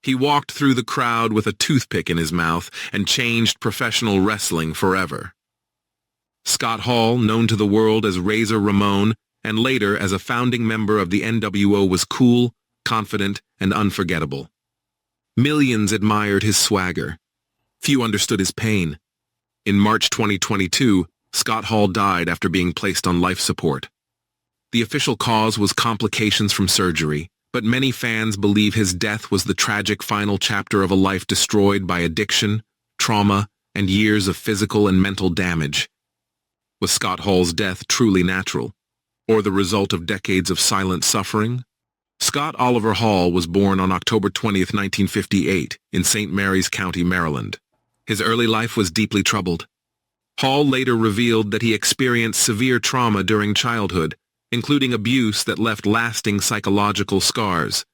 He walked through the crowd with a toothpick in his mouth and changed professional wrestling forever. Scott Hall, known to the world as Razor Ramon and later as a founding member of the NWO, was cool, confident, and unforgettable. Millions admired his swagger. Few understood his pain. In March 2022, Scott Hall died after being placed on life support. The official cause was complications from surgery, but many fans believe his death was the tragic final chapter of a life destroyed by addiction, trauma, and years of physical and mental damage. Was Scott Hall's death truly natural, or the result of decades of silent suffering? Scott Oliver Hall was born on October 20, 1958, in St. Mary's County, Maryland. His early life was deeply troubled. Hall later revealed that he experienced severe trauma during childhood, including abuse that left lasting psychological scars.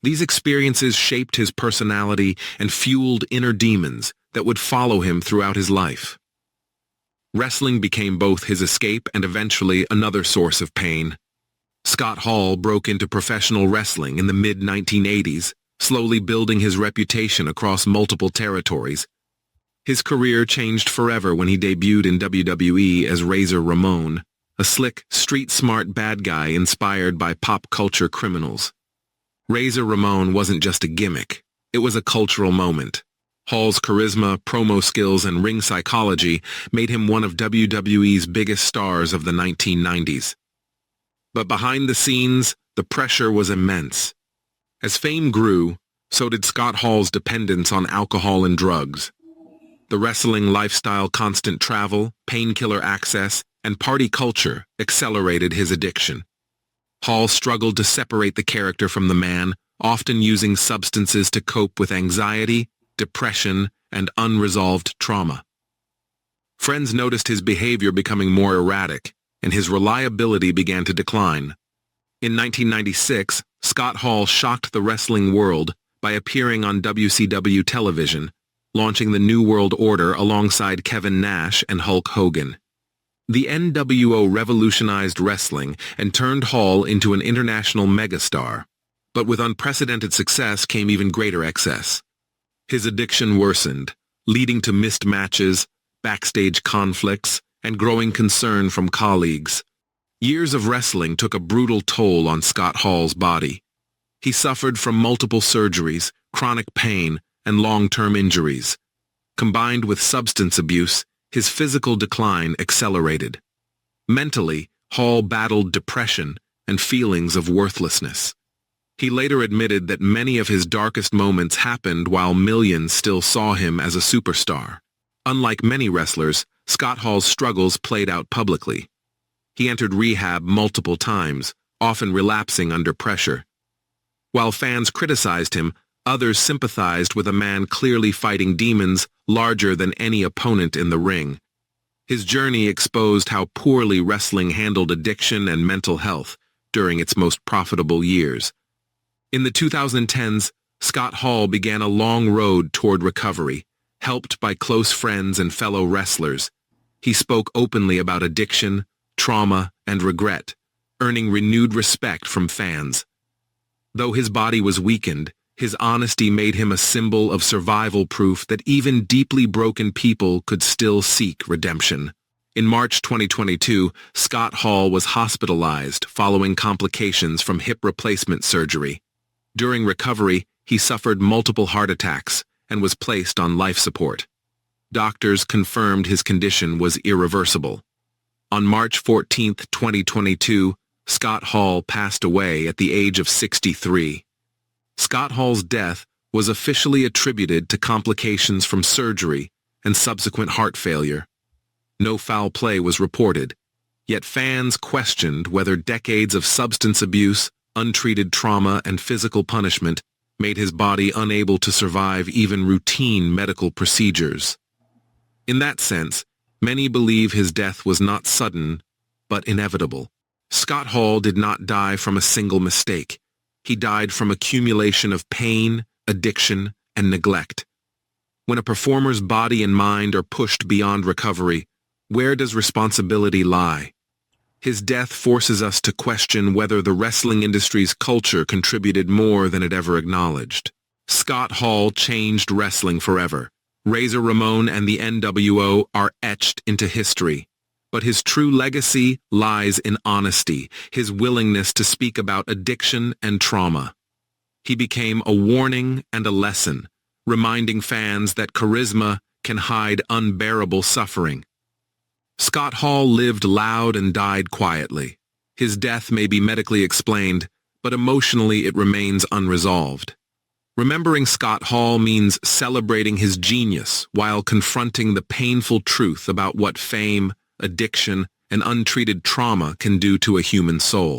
These experiences shaped his personality and fueled inner demons that would follow him throughout his life. Wrestling became both his escape and eventually another source of pain. Scott Hall broke into professional wrestling in the mid-1980s, slowly building his reputation across multiple territories. His career changed forever when he debuted in WWE as Razor Ramon, a slick, street-smart bad guy inspired by pop culture criminals. Razor Ramon wasn't just a gimmick, it was a cultural moment. Hall's charisma, promo skills, and ring psychology made him one of WWE's biggest stars of the 1990s. But behind the scenes, the pressure was immense. As fame grew, so did Scott Hall's dependence on alcohol and drugs. The wrestling lifestyle, constant travel, painkiller access, and party culture accelerated his addiction. Hall struggled to separate the character from the man, often using substances to cope with anxiety, depression, and unresolved trauma. Friends noticed his behavior becoming more erratic, and his reliability began to decline. In 1996, Scott Hall shocked the wrestling world by appearing on WCW television, launching the New World Order alongside Kevin Nash and Hulk Hogan. The NWO revolutionized wrestling and turned Hall into an international megastar. But with unprecedented success came even greater excess. His addiction worsened, leading to missed matches, backstage conflicts, and growing concern from colleagues. Years of wrestling took a brutal toll on Scott Hall's body. He suffered from multiple surgeries, chronic pain, and long-term injuries. Combined with substance abuse, his physical decline accelerated. Mentally, Hall battled depression and feelings of worthlessness. He later admitted that many of his darkest moments happened while millions still saw him as a superstar. Unlike many wrestlers, Scott Hall's struggles played out publicly. He entered rehab multiple times, often relapsing under pressure. While fans criticized him, others sympathized with a man clearly fighting demons larger than any opponent in the ring. His journey exposed how poorly wrestling handled addiction and mental health during its most profitable years. In the 2010s, Scott Hall began a long road toward recovery, helped by close friends and fellow wrestlers. He spoke openly about addiction, trauma, and regret, earning renewed respect from fans. Though his body was weakened, his honesty made him a symbol of survival proof that even deeply broken people could still seek redemption. In March 2022, Scott Hall was hospitalized following complications from hip replacement surgery. During recovery, he suffered multiple heart attacks and was placed on life support. Doctors confirmed his condition was irreversible. On March 14, 2022, Scott Hall passed away at the age of 63. Scott Hall's death was officially attributed to complications from surgery and subsequent heart failure. No foul play was reported, yet fans questioned whether decades of substance abuse, untreated trauma, and physical punishment made his body unable to survive even routine medical procedures. In that sense, many believe his death was not sudden, but inevitable. Scott Hall did not die from a single mistake. He died from accumulation of pain, addiction, and neglect. When a performer's body and mind are pushed beyond recovery, where does responsibility lie? His death forces us to question whether the wrestling industry's culture contributed more than it ever acknowledged. Scott Hall changed wrestling forever. Razor Ramon and the NWO are etched into history. But his true legacy lies in honesty, his willingness to speak about addiction and trauma. He became a warning and a lesson, reminding fans that charisma can hide unbearable suffering. Scott Hall lived loud and died quietly. His death may be medically explained, but emotionally it remains unresolved. Remembering Scott Hall means celebrating his genius while confronting the painful truth about what fame, addiction, and untreated trauma can do to a human soul.